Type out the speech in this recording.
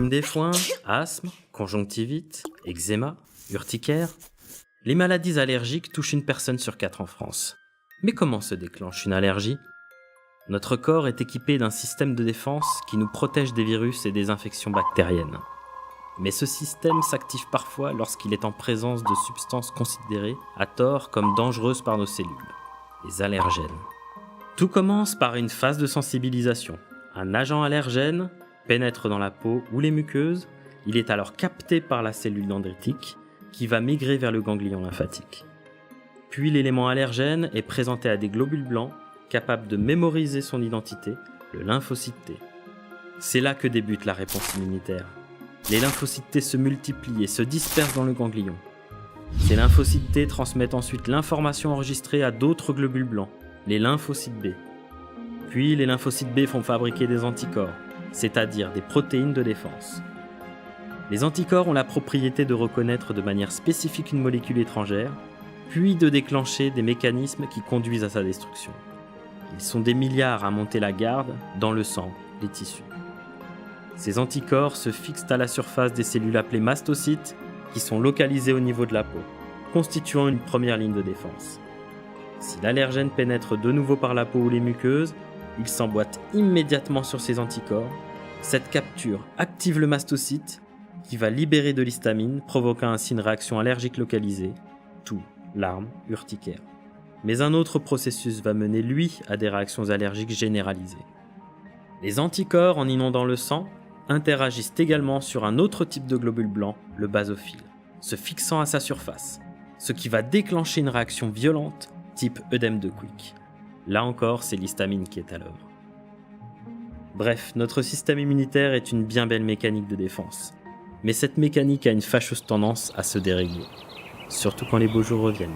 Rhume des foins, asthme, conjonctivite, eczéma, urticaire. Les maladies allergiques touchent une personne sur 4 en France. Mais comment se déclenche une allergie ? Notre corps est équipé d'un système de défense qui nous protège des virus et des infections bactériennes. Mais ce système s'active parfois lorsqu'il est en présence de substances considérées, à tort, comme dangereuses par nos cellules, les allergènes. Tout commence par une phase de sensibilisation. Un agent allergène pénètre dans la peau ou les muqueuses, il est alors capté par la cellule dendritique qui va migrer vers le ganglion lymphatique. Puis l'élément allergène est présenté à des globules blancs capables de mémoriser son identité, le lymphocyte T. C'est là que débute la réponse immunitaire. Les lymphocytes T se multiplient et se dispersent dans le ganglion. Ces lymphocytes T transmettent ensuite l'information enregistrée à d'autres globules blancs, les lymphocytes B. Puis les lymphocytes B font fabriquer des anticorps, c'est-à-dire des protéines de défense. Les anticorps ont la propriété de reconnaître de manière spécifique une molécule étrangère, puis de déclencher des mécanismes qui conduisent à sa destruction. Ils sont des milliards à monter la garde dans le sang, les tissus. Ces anticorps se fixent à la surface des cellules appelées mastocytes, qui sont localisées au niveau de la peau, constituant une première ligne de défense. Si l'allergène pénètre de nouveau par la peau ou les muqueuses, il s'emboîte immédiatement sur ces anticorps. Cette capture active le mastocyte, qui va libérer de l'histamine, provoquant ainsi une réaction allergique localisée, toux, larmes, urticaire. Mais un autre processus va mener, lui, à des réactions allergiques généralisées. Les anticorps, en inondant le sang, interagissent également sur un autre type de globule blanc, le basophile, se fixant à sa surface, ce qui va déclencher une réaction violente, type œdème de Quick. Là encore, c'est l'histamine qui est à l'œuvre. Bref, notre système immunitaire est une bien belle mécanique de défense. Mais cette mécanique a une fâcheuse tendance à se dérégler, surtout quand les beaux jours reviennent.